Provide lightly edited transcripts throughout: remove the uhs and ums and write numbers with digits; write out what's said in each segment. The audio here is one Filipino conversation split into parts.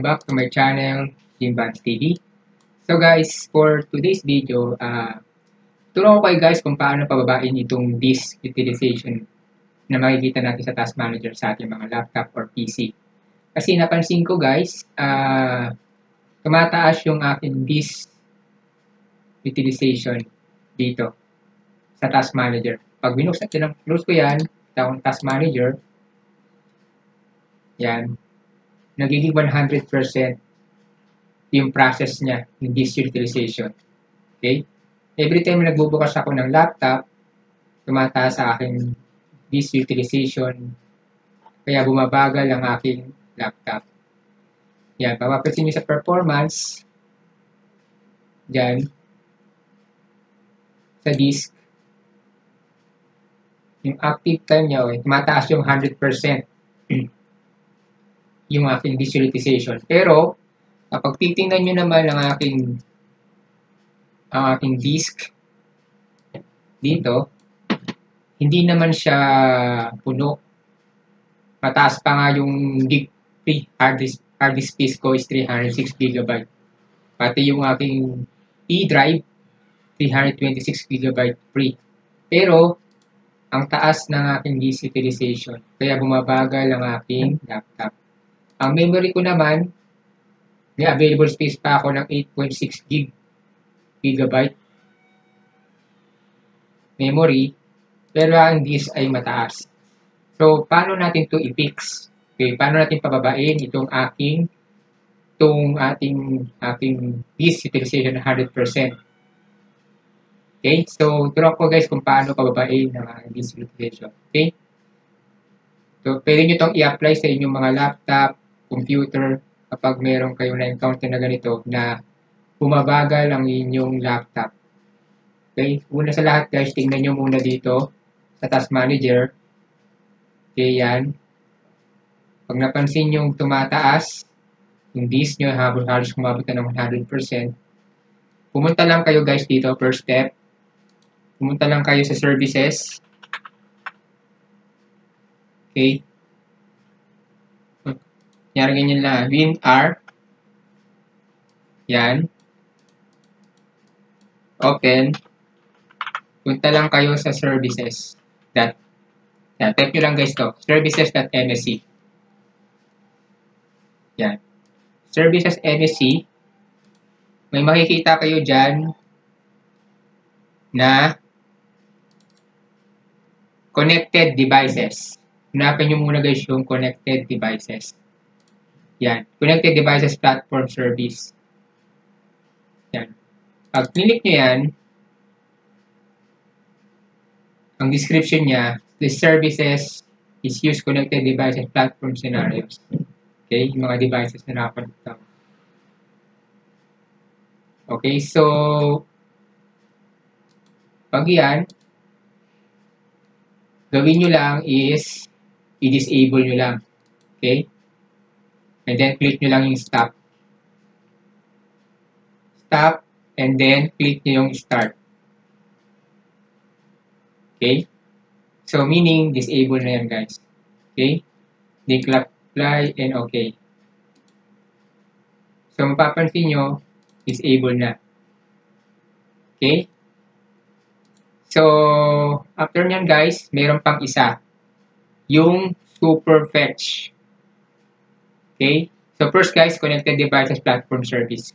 Welcome back to my channel, Jimbans TV. So guys, for today's video, turo ko kayo guys kung paano pababain itong disk utilization na makikita natin sa Task Manager sa ating mga laptop or PC. Kasi napansin ko guys, tumataas yung aking disk utilization dito sa Task Manager. Pag close ko yan, itong Task Manager, yan, nagiging 100% yung process niya, yung disk utilization. Okay? Every time na nagbubukas ako ng laptop, tumataas sa aking disk utilization, kaya bumabagal ang aking laptop. Yan, mapapansin nyo sa performance, dyan, sa disk, yung active time niya, tumataas yung 100% yung aking disk utilization. Pero, kapag titingnan nyo naman ang aking disk dito, hindi naman siya puno. Mataas pa nga yung gig free hard disk space ko is 306 GB. Pati yung aking E-drive, 326 GB free. Pero, ang taas ng aking disk utilization, kaya bumabagal ang aking laptop. Ang memory ko naman, may available space pa ako ng 8.6 GB memory, pero ang disk ay mataas. So, paano natin to i-fix? Okay, paano natin pababain itong ating disk utilization na 100%? Okay, so turo ko guys kung paano pababain ng disk utilization. Okay? So, pwede nyo itong i-apply sa inyong mga laptop, computer, kapag meron kayong na-encounter na ganito na bumabagal ang inyong laptop. Okay? Una sa lahat guys, tingnan nyo muna dito sa Task Manager. Okay, yan. Pag napansin nyo tumataas, yung disk nyo halos kumabot na ng 100%. Pumunta lang kayo guys dito, first step. Pumunta lang kayo sa services. Okay. Yan, ganyan lang. WinR. Yan. Open. Punta lang kayo sa services. Yan, type nyo lang guys to. Services.msc. Yan. Services.msc. May makikita kayo dyan na connected devices. Hanapin nyo muna guys yung connected devices. Yan. Connected Devices Platform Service. Yan. Pag click nyo yan, ang description niya, the services is use connected devices platform scenarios. Okay? Yung mga devices na nakakonecta. Okay? So, pag yan, gawin nyo lang is i-disable nyo lang. Okay? And then, click nyo lang yung stop. Stop, and then, click nyo yung start. Okay? So, meaning, disable na yan, guys. Okay? Then, apply, and okay. So, mapapansin nyo, disable na. Okay? So, after nyan, guys, meron pang isa. Yung super fetch. Okay? So, first guys, Connected Devices Platform Service.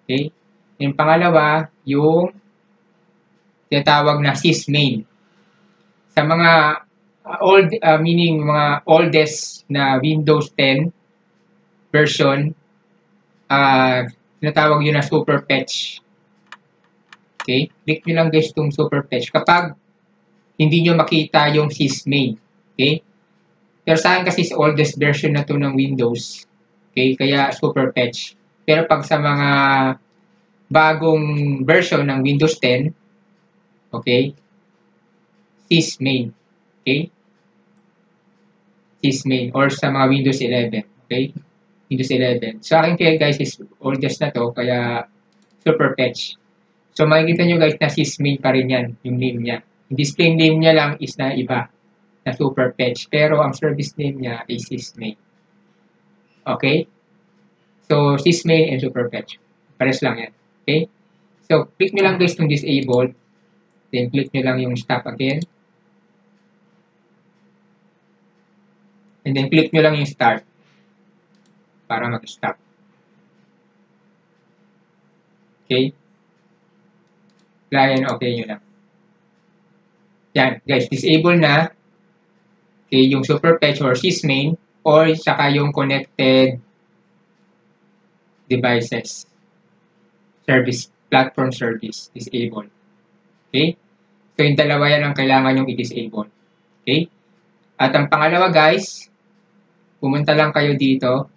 Okay? Yung pangalawa, yung tinatawag na sysmain. Sa mga meaning mga oldest na Windows 10 version, tinatawag yun na super fetch. Okay? Click nyo lang guys itong super fetch. Kapag hindi nyo makita yung sysmain. Okay? Pero sa akin kasi is oldest version na to ng Windows. Okay? Kaya super fetch. Pero pag sa mga bagong version ng Windows 10, okay? Sysmain. Okay? Sysmain. Or sa mga Windows 11. Okay? Windows 11. So akin kaya guys is oldest na to. Kaya super fetch. So makikita nyo guys na sysmain pa rin yan. Yung name niya. Yung display name niya lang is na iba. na super fetch. Pero ang service name niya is sysmain. Okay? So, sysmain and super fetch. Pares lang yan. Okay? So, click nyo lang guys itong disable. Then, click nyo lang yung stop again. And then, click nyo lang yung start para mag-stop. Okay? Client, okay nyo lang. Yan, guys, disable na. Okay, yung super fetch or sysmain or saka yung connected devices. Service, platform service, disable. Okay? So, yung dalawa yan ang kailangan yung i-disable. Okay? At ang pangalawa, guys, pumunta lang kayo dito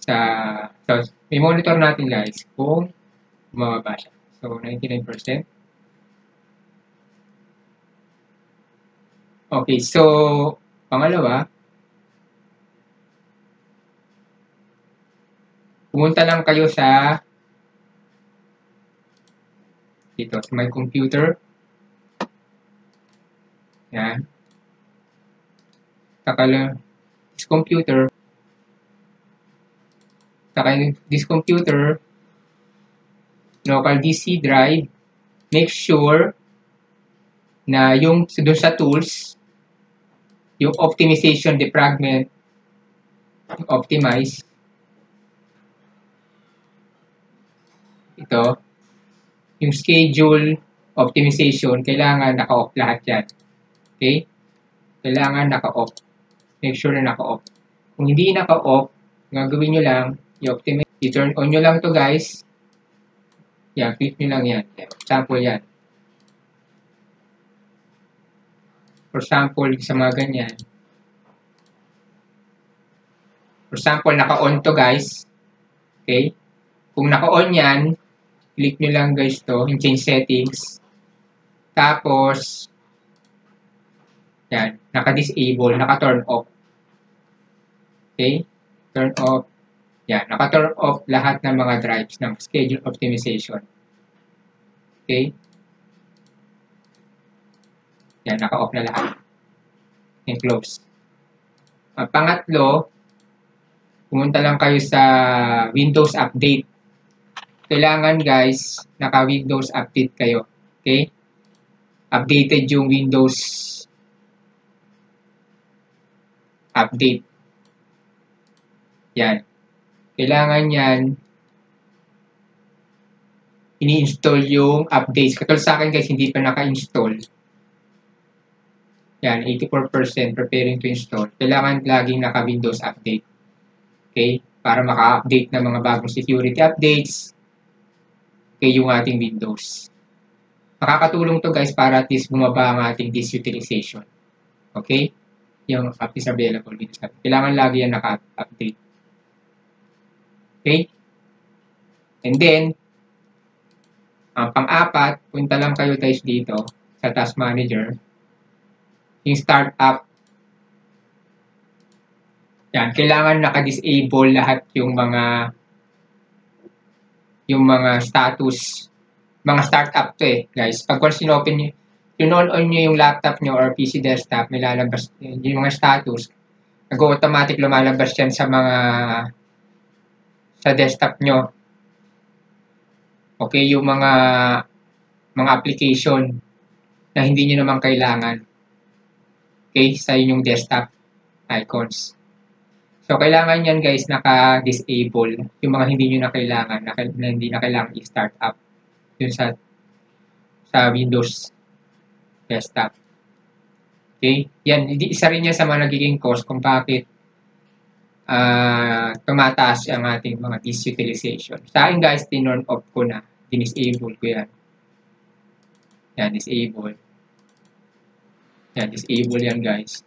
sa, so, may monitor natin, guys, kung bumababa siya. So, 99%. Okay, so, pangalawa, pumunta lang kayo sa dito, sa my computer. Yan. Saka lang, this computer. Saka this computer, local DC drive, make sure na yung doon sa tools, yung optimization, defragment, optimize, ito, yung schedule, optimization, kailangan naka-off lahat yan. Okay? Kailangan naka-off. Make sure na naka-off. Kung hindi naka-off, gagawin nyo lang, i-optimize, i-turn on nyo lang to guys. Yan, click nyo lang yan. Sample yan. For sample, sa mga ganyan. For sample, naka-on to guys. Okay? Kung naka-on yan, click nyo lang guys to, yung change settings. Tapos, yan, naka-disable, naka-turn off. Okay? Turn off. Yan, naka-turn off lahat ng mga drives ng schedule optimization. Okay? Yan, naka-off na lahat. And close. Pangatlo, pumunta lang kayo sa Windows Update. Kailangan guys, naka-Windows Update kayo. Okay? Updated yung Windows Update. Yan. Kailangan yan ini-install yung updates. Katulad sa akin guys, hindi pa naka-install. Yan, 84% preparing to install. Kailangan laging naka-Windows Update. Okay? Para maka-update ng mga bagong security updates. Okay, yung ating Windows. Makakatulong to guys para at least bumaba ang ating disk utilization. Okay? Yung app is available. Kailangan lagi yan naka-update. Okay? And then, ang pang-apat, punta lang kayo guys dito sa Task Manager. Yung Startup. Yan, kailangan naka-disable lahat yung mga status, mga startup to guys. Pag once in-open nyo, on nyo yung laptop nyo or PC desktop, may lalabas yung mga status. Nag-automatic lumalabas yan sa sa desktop nyo. Okay, yung mga application na hindi nyo naman kailangan. Okay, sa inyong desktop icons. So, kailangan yan guys naka-disable yung mga hindi nyo na kailangan, na hindi na kailangan i-start up yun sa Windows desktop. Okay, yan, isa rin yan sa mga nagiging cause kung bakit tumataas ang ating mga disk utilization. Sa akin guys, tinurn off ko na. Disable ko yan. Yan, disable. Yan, disable yan guys.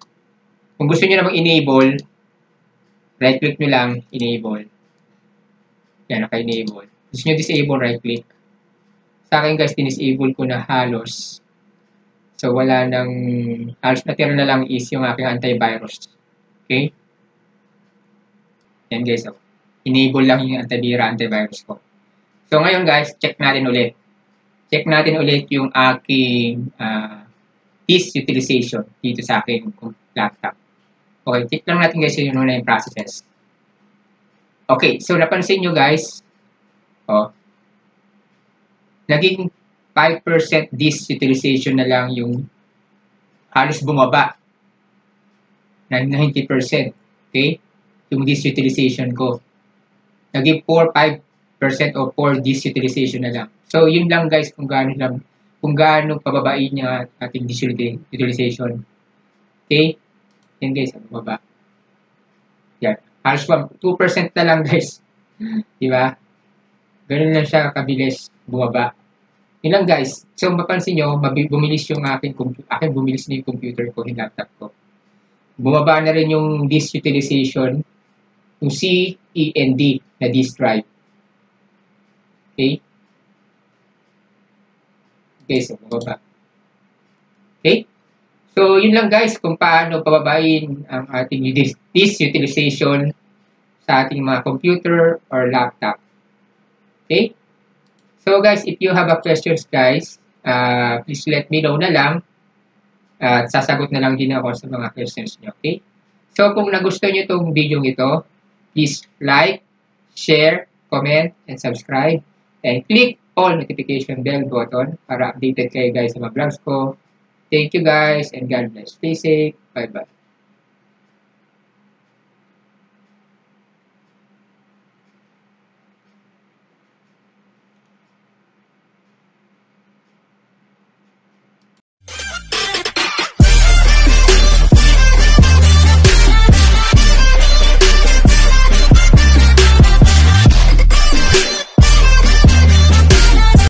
Kung gusto nyo namang enable, right click nyo lang, enable. Yan, naka-enable. Gusto nyo disable, right click. Sa akin guys, disable ko na halos. So, wala nang, halos natira na lang is yung aking antivirus. Okay? Yan guys, so, enable lang yung antivirus ko. So, ngayon guys, check natin ulit. Check natin ulit yung aking disk utilization dito sa aking laptop. Okay, check lang natin guys yung muna yung processes. Okay, so napansin nyo guys, naging 5% disk utilization na lang yung halos bumaba ng 90%. Okay? Yung disk utilization ko. Naging 4-5% o 4 disk utilization na lang. So, yun lang guys kung gaano pababain niya ating disk utilization. Okay? Yan guys, ang baba. Yan. Halos 2% na lang guys. Diba? Ganun lang siya kabilis bumaba. Yun lang guys. So, mapansin nyo, bumilis yung bumilis na yung computer ko, yung laptop ko. Bumaba na rin yung disk utilization, yung CEND na disk drive. Okay? Okay, so bumaba. Okay? So, yun lang guys kung paano pababain ang ating disk utilization sa ating mga computer or laptop. Okay? So guys, if you have a questions guys, please let me know na lang. At sasagot na lang din ako sa mga questions nyo. Okay? So kung nagustuhan nyo itong video ito, please like, share, comment, and subscribe. And click all notification bell button para updated kayo guys sa mga vlogs ko. Thank you guys and God bless. Stay safe. Bye-bye.